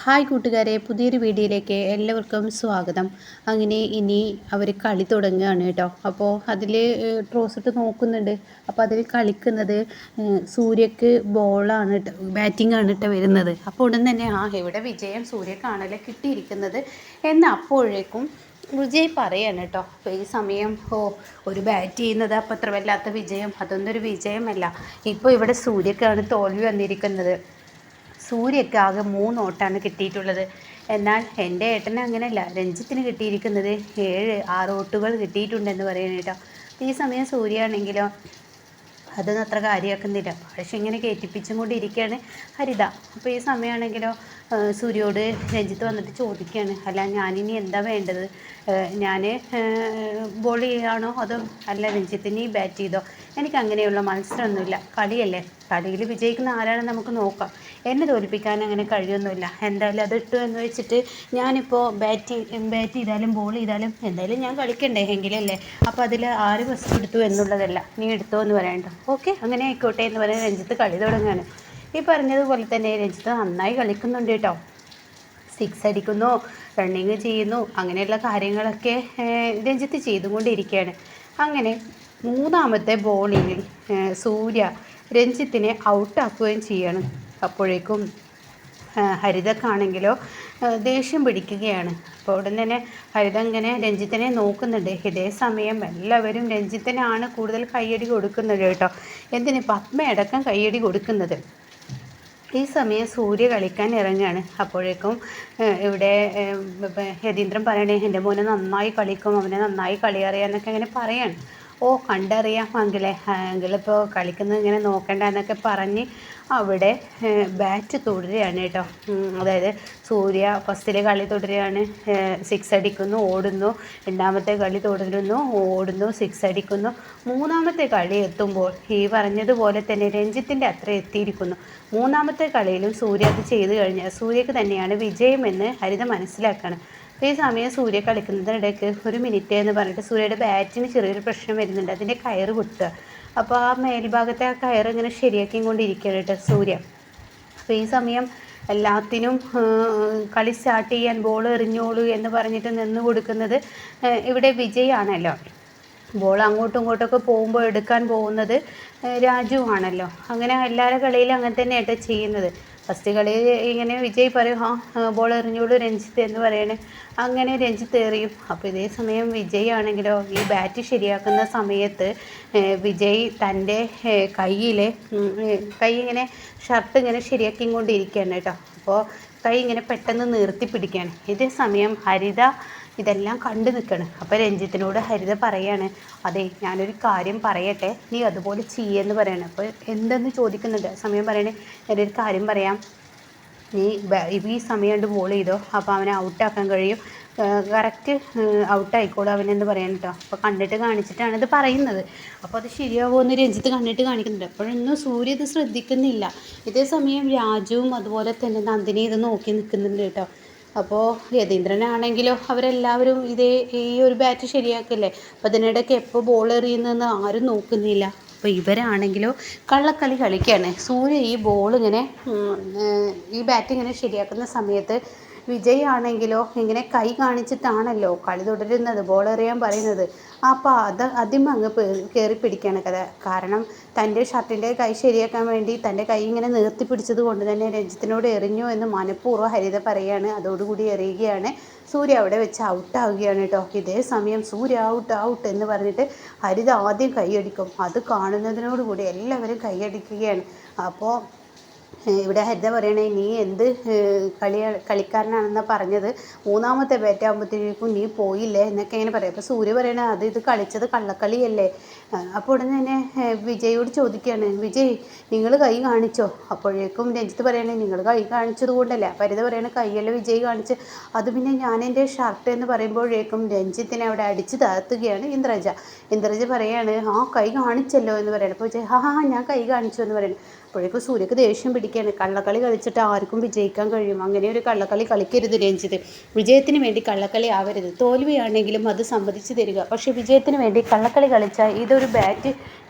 Hi കൂട്ടുകാരെ, പുതിയൊരു വീഡിയോയിലേക്ക് എല്ലാവർക്കും സ്വാഗതം. അങ്ങനെ ഇനി അവർ കളി തുടങ്ങുകയാണ് കേട്ടോ. അപ്പോൾ അതിൽ ട്രോസിട്ട് നോക്കുന്നുണ്ട്. അപ്പോൾ അതിൽ കളിക്കുന്നത് സൂര്യക്ക് ബോളാണ് കേട്ടോ, ബാറ്റിംഗ് ആണ് കേട്ടോ വരുന്നത്. അപ്പോൾ ഉടൻ തന്നെ ഇവിടെ വിജയം സൂര്യക്കാണല്ലോ കിട്ടിയിരിക്കുന്നത് എന്ന് അപ്പോഴേക്കും വിജയ് പറയാണ് കേട്ടോ. അപ്പോൾ ഈ സമയം ഒരു ബാറ്റ് ചെയ്യുന്നത് അപ്പം അത്ര വല്ലാത്ത വിജയം, അതൊന്നും ഒരു വിജയമല്ല. ഇപ്പോൾ ഇവിടെ സൂര്യക്കാണ് തോൽവി വന്നിരിക്കുന്നത്. സൂര്യക്ക് ആകെ 3 ഓട്ടാണ് കിട്ടിയിട്ടുള്ളത്. എന്നാൽ എൻ്റെ ഏട്ടന് അങ്ങനെയല്ല, രഞ്ജിത്തിന് കിട്ടിയിരിക്കുന്നത് 7-6 ഓട്ടുകൾ കിട്ടിയിട്ടുണ്ടെന്ന് പറയുന്നത് കേട്ടോ. ഈ സമയം സൂര്യയാണെങ്കിലോ അതൊന്നും അത്ര കാര്യമാക്കുന്നില്ല, പക്ഷെ ഇങ്ങനെ കയറ്റിപ്പിച്ചും കൊണ്ടിരിക്കുകയാണ് ഹരിത. അപ്പോൾ ഈ സമയമാണെങ്കിലോ സൂര്യോട് രഞ്ജിത്ത് വന്നിട്ട് ചോദിക്കുകയാണ്, അല്ല ഞാനിനി എന്താ വേണ്ടത്, ഞാൻ ബോൾ ചെയ്യുകയാണോ അതോ അല്ല രഞ്ജിത്തിന് ബാറ്റ് ചെയ്തോ? എനിക്ക് അങ്ങനെയുള്ള മത്സരമൊന്നുമില്ല, കളിയല്ലേ, കളിയിൽ വിജയിക്കുന്ന ആരാണെന്ന് നമുക്ക് നോക്കാം. എന്നെ തോൽപ്പിക്കാൻ അങ്ങനെ കഴിയൊന്നുമില്ല. എന്തായാലും അത് ഇട്ടു എന്ന് വെച്ചിട്ട് ഞാനിപ്പോൾ ബാറ്റ് ചെയ്താലും ബോൾ ചെയ്താലും എന്തായാലും ഞാൻ കളിക്കണ്ടേ എങ്കിലല്ലേ. അപ്പോൾ അതിൽ ആര് ഫസ്റ്റ് എടുത്തു എന്നുള്ളതല്ല, നീ എടുത്തോ എന്ന് പറയണ്ട. ഓക്കെ, അങ്ങനെ ആയിക്കോട്ടെ എന്ന് പറഞ്ഞ് രഞ്ജിത്ത് കളി തുടങ്ങുകയാണ്. ഈ പറഞ്ഞതുപോലെ തന്നെ രഞ്ജിത്ത് നന്നായി കളിക്കുന്നുണ്ട് കേട്ടോ. 6 അടിക്കുന്നു, റണ്ണിങ് ചെയ്യുന്നു, അങ്ങനെയുള്ള കാര്യങ്ങളൊക്കെ രഞ്ജിത്ത് ചെയ്തുകൊണ്ടിരിക്കുകയാണ്. അങ്ങനെ 3ാമത്തെ ബോളിങ്ങിൽ സൂര്യ രഞ്ജിത്തിനെ ഔട്ടാക്കുകയും ചെയ്യണം. അപ്പോഴേക്കും ഹരിതക്കാണെങ്കിലോ ദേഷ്യം പിടിക്കുകയാണ്. അപ്പോൾ ഉടൻ തന്നെ ഹരിത ഇങ്ങനെ രഞ്ജിത്തിനെ നോക്കുന്നുണ്ട്. ഇതേ സമയം എല്ലാവരും രഞ്ജിത്തിനാണ് കൂടുതൽ കയ്യടി കൊടുക്കുന്നത് കേട്ടോ. എന്തിന് പത്മയടക്കം കയ്യടി കൊടുക്കുന്നത്. ഈ സമയം സൂര്യ കളിക്കാൻ ഇറങ്ങുകയാണ്. അപ്പോഴേക്കും ഇവിടെ യതീന്ദ്രൻ പറയണേ, എൻ്റെ മോനെ നന്നായി കളിക്കും, അവനെ നന്നായി കളി അറിയാമെന്നൊക്കെ ഇങ്ങനെ പറയാണ്. കണ്ടറിയാം അങ്കിളിപ്പോൾ കളിക്കുന്നത് ഇങ്ങനെ നോക്കണ്ട എന്നൊക്കെ പറഞ്ഞ് അവിടെ ബാറ്റ് തുടരുകയാണ് കേട്ടോ. അതായത് സൂര്യ ഫസ്റ്റിലെ കളി തുടരുകയാണ്, 6 അടിക്കുന്നു, ഓടുന്നു. 2ാമത്തെ കളി തുടരുന്നു, ഓടുന്നു, 6 അടിക്കുന്നു. 3ാമത്തെ കളി എത്തുമ്പോൾ ഈ പറഞ്ഞതുപോലെ തന്നെ രഞ്ജിത്തിൻ്റെ അത്ര എത്തിയിരിക്കുന്നു. 3ാമത്തെ കളിയിലും സൂര്യ അത് ചെയ്തു കഴിഞ്ഞാൽ സൂര്യക്ക് തന്നെയാണ് വിജയമെന്ന് ഹരിത മനസ്സിലാക്കുകയാണ്. ഈ സമയം സൂര്യ കളിക്കുന്നതിനിടയ്ക്ക് 1 മിനിറ്റ് എന്ന് പറഞ്ഞിട്ട് സൂര്യയുടെ ബാറ്റിന് ചെറിയൊരു പ്രശ്നം വരുന്നുണ്ട്. അതിൻ്റെ കയറ് പൊട്ടുക. അപ്പോൾ ആ മേൽഭാഗത്തെ ആ കയറ് ഇങ്ങനെ ശരിയാക്കി കൊണ്ടിരിക്കുകയാണ് കേട്ടോ സൂര്യ. അപ്പോൾ ഈ സമയം എല്ലാത്തിനും കളി സ്റ്റാർട്ട് ചെയ്യാൻ ബോൾ എറിഞ്ഞോളൂ എന്ന് പറഞ്ഞിട്ട് നിന്ന് കൊടുക്കുന്നത് ഇവിടെ വിജയാണല്ലോ. ബോൾ അങ്ങോട്ടും ഇങ്ങോട്ടൊക്കെ പോകുമ്പോൾ എടുക്കാൻ പോകുന്നത് രാജു ആണല്ലോ. അങ്ങനെ എല്ലാവരുടെ കളിയിലും അങ്ങനെ തന്നെയാട്ടോ ചെയ്യുന്നത്. ഫസ്റ്റ് കളി ഇങ്ങനെ വിജയ് പറയും, ബോൾ എറിഞ്ഞോളൂ രഞ്ജിത്ത് എന്ന് പറയണേ. അങ്ങനെ രഞ്ജിത്ത് എറിയും. അപ്പോൾ ഇതേ സമയം വിജയ് ആണെങ്കിലോ ഈ ബാറ്റ് ശരിയാക്കുന്ന സമയത്ത് വിജയ് തൻ്റെ കൈ ഇങ്ങനെ ഷർട്ട് ഇങ്ങനെ ശരിയാക്കിക്കൊണ്ടിരിക്കുകയാണ് കേട്ടോ. അപ്പോൾ കൈ ഇങ്ങനെ പെട്ടെന്ന് നിർത്തി പിടിക്കുകയാണ്. ഇതേ സമയം ഹരിത ഇതെല്ലാം കണ്ടു നിൽക്കണം. അപ്പോൾ രഞ്ജിത്തിനോട് ഹരിത പറയാണ്, അതെ ഞാനൊരു കാര്യം പറയട്ടെ, നീ അതുപോലെ ചെയ്യെന്ന് പറയണം. അപ്പോൾ എന്തെന്ന് ചോദിക്കുന്നുണ്ട്. സമയം പറയണേ, ഞാനൊരു കാര്യം പറയാം, നീ ഈ സമയം കൊണ്ട് ബോൾ ചെയ്തോ, അപ്പോൾ അവനെ ഔട്ടാക്കാൻ കഴിയും, കറക്റ്റ് ഔട്ടായിക്കോളും അവനെന്ന് പറയാൻ കേട്ടോ. അപ്പോൾ കണ്ടിട്ട് കാണിച്ചിട്ടാണ് ഇത് പറയുന്നത്. അപ്പോൾ അത് ശരിയാവുമെന്ന് രഞ്ജിത്ത് കണ്ടിട്ട് കാണിക്കുന്നുണ്ട്. അപ്പോഴൊന്നും സൂര്യ ഇത് ശ്രദ്ധിക്കുന്നില്ല. ഇതേ സമയം രാജുവും അതുപോലെ തന്നെ നന്ദിനി ഇത് നോക്കി നിൽക്കുന്നുണ്ട് കേട്ടോ. അപ്പോൾ യതീന്ദ്രനാണെങ്കിലോ അവരെല്ലാവരും ഈ ഒരു ബാറ്റ് ശരിയാക്കില്ലേ. അപ്പോൾ അതിനിടയ്ക്ക് എപ്പോൾ ബോൾ എറിയുന്നതെന്ന് ആരും നോക്കുന്നില്ല. അപ്പോൾ ഇവരാണെങ്കിലോ കള്ളക്കളി കളിക്കുകയാണ്. സൂര്യ ഈ ബോൾ ഇങ്ങനെ ഈ ബാറ്റ് ഇങ്ങനെ ശരിയാക്കുന്ന സമയത്ത് വിജയ് ആണെങ്കിലോ ഇങ്ങനെ കൈ കാണിച്ചിട്ടാണല്ലോ കളി തുടരുന്നത്, ബോൾ എറിയാൻ പറയുന്നത്. അപ്പോൾ ആദ്യം അങ്ങ് കയറി പിടിക്കുകയാണ് കഥ. കാരണം തൻ്റെ ഷർട്ടിൻ്റെ കൈ ശരിയാക്കാൻ വേണ്ടി തൻ്റെ കൈ ഇങ്ങനെ നിർത്തി പിടിച്ചത് കൊണ്ട് തന്നെ രഞ്ജിത്തിനോട് എറിഞ്ഞു എന്ന് മനഃപൂർവ്വം ഹരിത പറയുകയാണ്. അതോടുകൂടി എറിയുകയാണ്. സൂര്യ അവിടെ വെച്ച് ഔട്ടാവുകയാണ് കേട്ടോ. ഇതേ സമയം സൂര്യ ഔട്ട് എന്ന് പറഞ്ഞിട്ട് ഹരിത ആദ്യം കൈയടിക്കും. അത് കാണുന്നതിനോടുകൂടി എല്ലാവരും കൈയടിക്കുകയാണ്. അപ്പോൾ ഇവിടെ ഹരിത പറയണേ, നീ എന്ത് കളിക്കാരനാണെന്നാണ് പറഞ്ഞത്, 3ാമത്തെ ബാറ്റ് ആകുമ്പോഴത്തേക്കും നീ പോയില്ലേ എന്നൊക്കെ ഇങ്ങനെ പറയും. അപ്പോൾ സൂര്യ പറയണേ, ഇത് കളിച്ചത് കള്ളക്കളിയല്ലേ. അപ്പോൾ ഉടനെ തന്നെ വിജയോട് ചോദിക്കുകയാണ്, വിജയ് നിങ്ങൾ കൈ കാണിച്ചോ? അപ്പോഴേക്കും രഞ്ജിത്ത് പറയണേ, നിങ്ങൾ കൈ കാണിച്ചത് കൊണ്ടല്ലേ. അപ്പോൾ ഹരിത പറയണേ, കൈയല്ലേ വിജയ് കാണിച്ച്, അത് പിന്നെ ഞാൻ എൻ്റെ ഷർട്ട് എന്ന് പറയുമ്പോഴേക്കും രഞ്ജിത്തിനെ അവിടെ അടിച്ച് താഴ്ത്തുകയാണ് ഇന്ദ്രജ പറയാണ്, കൈ കാണിച്ചല്ലോ എന്ന് പറയണം. അപ്പോൾ വിജയ് ഞാൻ കൈ കാണിച്ചു എന്ന് പറയണം. അപ്പോഴേക്കും സൂര്യക്ക് ദേഷ്യം പിടിക്കുകയാണ്. കള്ളക്കളി കളിച്ചിട്ട് ആർക്കും വിജയിക്കാൻ കഴിയും, അങ്ങനെ ഒരു കള്ളക്കളി കളിക്കരുത് രഞ്ജിത്ത്. വിജയത്തിന് വേണ്ടി കള്ളക്കളി ആവരുത്. തോൽവിയാണെങ്കിലും അത് സമ്മതിച്ച് തരിക, പക്ഷേ വിജയത്തിന് വേണ്ടി കള്ളക്കളി കളിച്ചാൽ ഇതൊരു ബാറ്റ്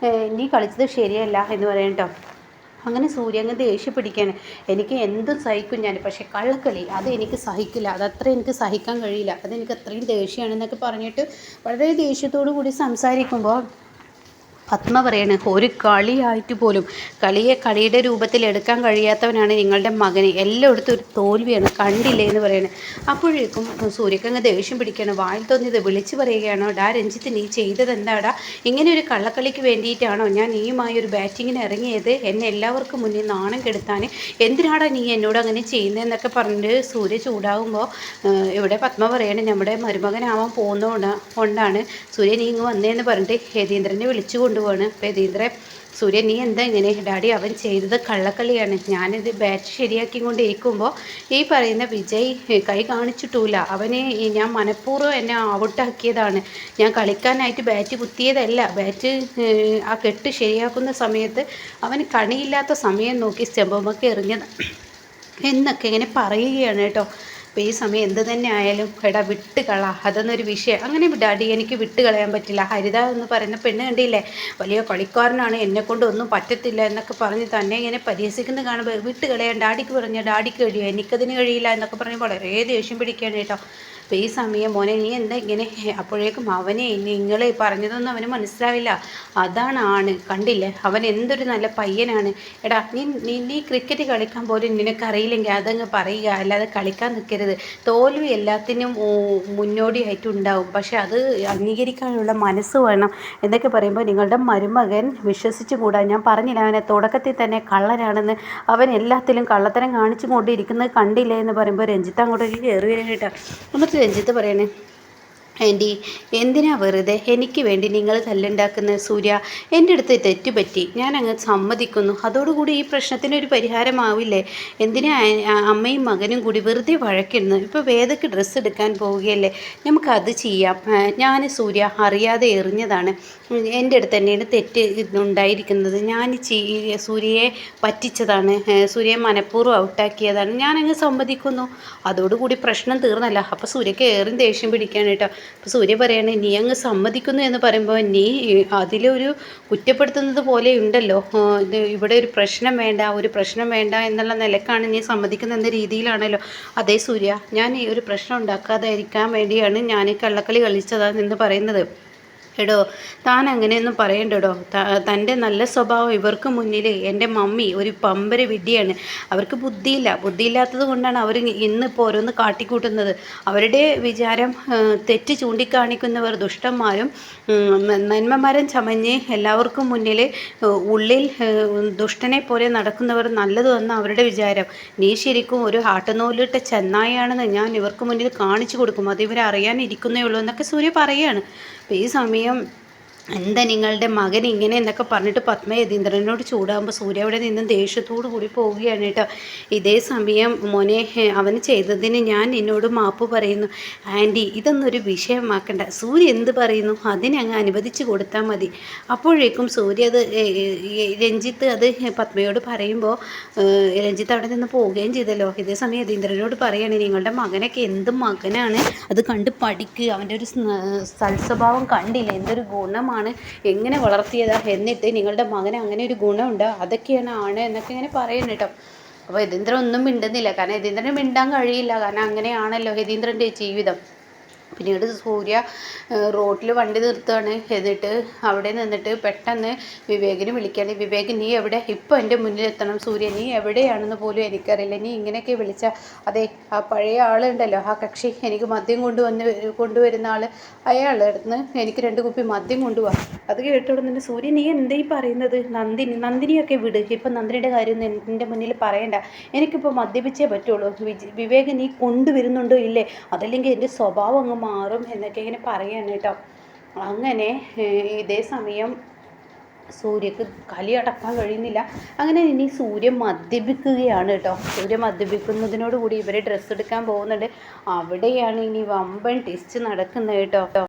നീ കളിച്ചത് ശരിയല്ല എന്ന് പറയട്ടോ. അങ്ങനെ സൂര്യ അങ്ങ് ദേഷ്യം പിടിക്കുകയാണ്. എനിക്ക് എന്തും സഹിക്കും ഞാൻ, പക്ഷേ കള്ളക്കളി അത് എനിക്ക് സഹിക്കില്ല, അതത്ര എനിക്ക് സഹിക്കാൻ കഴിയില്ല, അതെനിക്ക് അത്രയും ദേഷ്യമാണെന്നൊക്കെ പറഞ്ഞിട്ട് വളരെ ദേഷ്യത്തോടു കൂടി സംസാരിക്കുമ്പോൾ പത്മ പറയാണ്, ഒരു കളിയായിട്ട് പോലും കളിയെ കളിയുടെ രൂപത്തിൽ എടുക്കാൻ കഴിയാത്തവനാണ് നിങ്ങളുടെ മകന്, എല്ലായിടത്തും ഒരു തോൽവിയാണ്, കണ്ടില്ലേ എന്ന് പറയുന്നത്. അപ്പോഴേക്കും സൂര്യക്കങ്ങ് ദേഷ്യം പിടിക്കുകയാണ്. വായിൽ തോന്നിയത് വിളിച്ചു പറയുകയാണോ, ഡാ രഞ്ജിത്ത് നീ ചെയ്തത് എന്താടാ, ഇങ്ങനെ ഒരു കള്ളക്കളിക്ക് വേണ്ടിയിട്ടാണോ ഞാൻ നീയുമായി ഒരു ബാറ്റിങ്ങിന് ഇറങ്ങിയത്, എന്നെ എല്ലാവർക്കും മുന്നിൽ നാണം കെടുത്താൻ, എന്തിനാടാ നീ എന്നോട് അങ്ങനെ ചെയ്യുന്നതെന്നൊക്കെ പറഞ്ഞിട്ട് സൂര്യ ചൂടാകുമ്പോൾ ഇവിടെ പത്മ പറയാണ്, നമ്മുടെ മരുമകനാവാൻ കൊണ്ടാണ് സൂര്യ നീ ഇങ്ങ് വന്നേന്ന് പറഞ്ഞിട്ട് യതീന്ദ്രനെ വിളിച്ചു കൊണ്ടുപോവാണ്. അപ്പോൾ യതീന്ദ്രൻ, സൂര്യ നീ എന്താ ഇങ്ങനെ, ഡാഡി അവൻ ചെയ്തത് കള്ളക്കളിയാണ്, ഞാനിത് ബാറ്റ് ശരിയാക്കിക്കൊണ്ടിരിക്കുമ്പോൾ ഈ പറയുന്ന വിജയ് കൈ കാണിച്ചിട്ടില്ല, അവനെ ഞാൻ മനഃപൂർവ്വം എന്നെ ഔട്ടാക്കിയതാണ്, ഞാൻ കളിക്കാനായിട്ട് ബാറ്റ് കുത്തിയതല്ല, ബാറ്റ് ആ കെട്ട് ശരിയാക്കുന്ന സമയത്ത് അവന് കണിയില്ലാത്ത സമയം നോക്കി സ്റ്റെമ്പുമൊക്കെ എറിഞ്ഞത് എന്നൊക്കെ ഇങ്ങനെ പറയുകയാണ് കേട്ടോ. അപ്പോൾ ഈ സമയം എന്ത് തന്നെ ആയാലും എടാ വിട്ട് കള, അതൊന്നൊരു വിഷയം, അങ്ങനെ ഡാഡി എനിക്ക് വിട്ട് കളയാൻ പറ്റില്ല, ഹരിത എന്ന് പറയുന്ന പെണ്ണ് കണ്ടില്ലേ വലിയ കളിക്കാരനാണ്, എന്നെക്കൊണ്ട് ഒന്നും പറ്റത്തില്ല എന്നൊക്കെ പറഞ്ഞ് തന്നെ ഇങ്ങനെ പരിഹസിക്കുന്നത് കാണുമ്പോൾ വിട്ട് കളയാൻ ഡാഡിക്ക് പറഞ്ഞ ഡാഡിക്ക് കഴിയും, എനിക്കതിന് കഴിയില്ല എന്നൊക്കെ പറഞ്ഞ് വളരെ ദേഷ്യം പിടിക്കുകയാണ് കേട്ടോ. അപ്പോൾ ഈ സമയം മോനെ നീ എന്താ ഇങ്ങനെ, അപ്പോഴേക്കും അവനെ നിങ്ങൾ പറഞ്ഞതൊന്നും അവന് മനസ്സിലാവില്ല, അതാണ് ആണ്, കണ്ടില്ലേ അവൻ എന്തൊരു നല്ല പയ്യനാണ്, എടാ നീ ക്രിക്കറ്റ് കളിക്കാൻ പോലും നിനക്കറിയില്ലെങ്കിൽ അതങ്ങ് പറയുക, അല്ലാതെ കളിക്കാൻ നിൽക്കരുത്, തോൽവി എല്ലാത്തിനും മുന്നോടിയായിട്ടുണ്ടാവും, പക്ഷെ അത് അംഗീകരിക്കാനുള്ള മനസ്സ് വേണം എന്നൊക്കെ പറയുമ്പോൾ നിങ്ങളുടെ മരുമകൻ വിശ്വസിച്ചു കൂടാ, ഞാൻ പറഞ്ഞില്ല അവനെ തുടക്കത്തിൽ തന്നെ കള്ളനാണെന്ന്, അവൻ എല്ലാത്തിലും കള്ളത്തരം കാണിച്ചു കൊണ്ടിരിക്കുന്നത് കണ്ടില്ലേ എന്ന് പറയുമ്പോൾ രഞ്ജിത്ത് അങ്ങോട്ടേക്ക് കയറി വരാൻ കേട്ടോ. എന്നിട്ട് രഞ്ജിത്ത് പറയണേ, ആൻറ്റി എന്തിനാ വെറുതെ എനിക്ക് വേണ്ടി നിങ്ങൾ തല്ലുണ്ടാക്കുന്നത്, സൂര്യ എൻ്റെ അടുത്ത് തെറ്റുപറ്റി, ഞാൻ അങ്ങ് സമ്മതിക്കുന്നു, അതോടുകൂടി ഈ പ്രശ്നത്തിനൊരു പരിഹാരമാവില്ലേ, എന്തിനാ അമ്മയും മകനും കൂടി വെറുതെ വഴക്കിടുന്നു, ഇപ്പോൾ വേദയ്ക്ക് ഡ്രസ്സ് എടുക്കാൻ പോവുകയല്ലേ, നമുക്കത് ചെയ്യാം, ഞാൻ സൂര്യ അറിയാതെ എറിഞ്ഞതാണ്, എൻ്റെ അടുത്ത് തന്നെയാണ് തെറ്റ് ഉണ്ടായിരിക്കുന്നത്, ഞാൻ സൂര്യയെ പറ്റിച്ചതാണ്, സൂര്യയെ മനഃപൂർവ്വം ഔട്ടാക്കിയതാണ്, ഞാനങ്ങ് സമ്മതിക്കുന്നു, അതോടുകൂടി പ്രശ്നം തീർന്നല്ല. അപ്പോൾ സൂര്യക്ക് ഏറെ ദേഷ്യം പിടിക്കുകയാണ് കേട്ടോ. അപ്പോൾ സൂര്യ പറയാണ്, നീ അങ്ങ് സമ്മതിക്കുന്നു എന്ന് പറയുമ്പോൾ നീ അതിലൊരു കുറ്റപ്പെടുത്തുന്നത് പോലെ ഉണ്ടല്ലോ, ഇവിടെ ഒരു പ്രശ്നം വേണ്ട എന്നുള്ള നിലക്കാണ് നീ സമ്മതിക്കുന്നത് എന്ന രീതിയിലാണല്ലോ. അതേ സൂര്യ, ഞാൻ ഈ ഒരു പ്രശ്നം ഉണ്ടാക്കാതിരിക്കാൻ വേണ്ടിയാണ് ഞാൻ ഈ കള്ളക്കളി കളിച്ചതെന്ന് പറയുന്നത്. എടോ താൻ അങ്ങനെയൊന്നും പറയണ്ടോ, തൻ്റെ നല്ല സ്വഭാവം ഇവർക്ക് മുന്നിൽ എൻ്റെ മമ്മി ഒരു പമ്പര വിഡ്ഢിയാണ്, അവർക്ക് ബുദ്ധിയില്ലാത്തത് കൊണ്ടാണ് അവർ ഇന്നിപ്പോൾ ഓരോന്ന് കാട്ടിക്കൂട്ടുന്നത്, അവരുടെ വിചാരം തെറ്റ് ചൂണ്ടിക്കാണിക്കുന്നവർ ദുഷ്ടന്മാരും നന്മമരം ചമഞ്ഞ് എല്ലാവർക്കും മുന്നിൽ ഉള്ളിൽ ദുഷ്ടനെ പോലെ നടക്കുന്നവർ നല്ലതെന്ന് അവരുടെ വിചാരം, നീ ശരിക്കും ഒരു ആട്ടുനൂലിട്ട ചെന്നായാണെന്ന് ഞാൻ ഇവർക്ക് മുന്നിൽ കാണിച്ചു കൊടുക്കും, അത് ഇവരറിയാനിരിക്കുന്നേ ഉള്ളൂ എന്നൊക്കെ സൂര്യ പറയുകയാണ്. അപ്പോൾ ഈ സമയം എന്താ നിങ്ങളുടെ മകൻ ഇങ്ങനെ എന്നൊക്കെ പറഞ്ഞിട്ട് പത്മ യതീന്ദ്രനോട് ചൂടാകുമ്പോൾ സൂര്യ അവിടെ നിന്നും ദേഷ്യത്തോടു കൂടി പോവുകയാണ് കേട്ടോ. ഇതേ സമയം മോനെ അവന് ചെയ്തതിന് ഞാൻ എന്നോട് മാപ്പ് പറയുന്നു, ആൻറ്റി ഇതൊന്നൊരു വിഷയമാക്കണ്ട, സൂര്യ എന്ത് പറയുന്നു അതിനെ അങ്ങ് അനുവദിച്ച് കൊടുത്താൽ മതി. അപ്പോഴേക്കും സൂര്യ അത് രഞ്ജിത്ത് അത് പത്മയോട് പറയുമ്പോൾ രഞ്ജിത്ത് അവിടെ നിന്ന് പോവുകയും ചെയ്തല്ലോ. ഇതേ സമയം യതീന്ദ്രനോട് പറയുകയാണ്, നിങ്ങളുടെ മകനൊക്കെ എന്ത് മകനാണ്, അത് കണ്ട് പഠിക്കുക, അവൻ്റെ ഒരു സൽസ്വഭാവം കണ്ടില്ല, എന്തൊരു ഗുണമാണ്, എങ്ങനെ വളർത്തിയതാ, എന്നിട്ട് നിങ്ങളുടെ മകന് അങ്ങനെ ഒരു ഗുണമുണ്ട്, അതൊക്കെയാണ് എന്നൊക്കെ ഇങ്ങനെ പറയുന്നു കേട്ടോ. അപ്പോൾ യതീന്ദ്രൻ ഒന്നും മിണ്ടുന്നില്ല, കാരണം യതീന്ദ്രന് മിണ്ടാൻ കഴിയില്ല, കാരണം അങ്ങനെയാണല്ലോ യതീന്ദ്രൻ്റെ ജീവിതം. പിന്നീട് സൂര്യ റോഡിൽ വണ്ടി നിർത്തുകയാണ്. എന്നിട്ട് അവിടെ നിന്നിട്ട് പെട്ടെന്ന് വിവേകിനെ വിളിക്കുകയാണ്, വിവേക് നീ എവിടെ, ഇപ്പോൾ എൻ്റെ മുന്നിലെത്തണം, സൂര്യ നീ എവിടെയാണെന്ന് പോലും എനിക്കറിയില്ല, നീ ഇങ്ങനെയൊക്കെ വിളിച്ചാൽ, അതെ ആ പഴയ ആളുണ്ടല്ലോ ആ കക്ഷി, എനിക്ക് മദ്യം കൊണ്ടുവരുന്ന ആൾ, അയാളുടെ അടുത്ത് എനിക്ക് 2 കുപ്പി മദ്യം കൊണ്ടുപോകാം. അത് കേട്ടോടുന്നുണ്ട് സൂര്യ, നീ എന്തേ പറയുന്നത്, നന്ദിനിയൊക്കെ വിട്, ഇപ്പം നന്ദിനിയുടെ കാര്യം എൻ്റെ മുന്നിൽ പറയണ്ട, എനിക്കിപ്പോൾ മദ്യപിച്ചേ പറ്റുള്ളൂ, വിവേക് നീ കൊണ്ടുവരുന്നുണ്ടോ ഇല്ലേ, അതല്ലെങ്കിൽ എൻ്റെ സ്വഭാവം അങ്ങ് മാറും എന്നൊക്കെ ഇങ്ങനെ പറയാണ് കേട്ടോ. അങ്ങനെ ഇതേ സമയം സൂര്യക്ക് കലി അടക്കാൻ കഴിയുന്നില്ല. അങ്ങനെ ഇനി സൂര്യ മദ്യപിക്കുകയാണ് കേട്ടോ. സൂര്യ മദ്യപിക്കുന്നതിനോട് കൂടി ഇവർ ഡ്രസ്സ് എടുക്കാൻ പോകുന്നുണ്ട്. അവിടെയാണ് ഇനി വമ്പൻ ടെസ്റ്റ് നടക്കുന്നത് കേട്ടോ.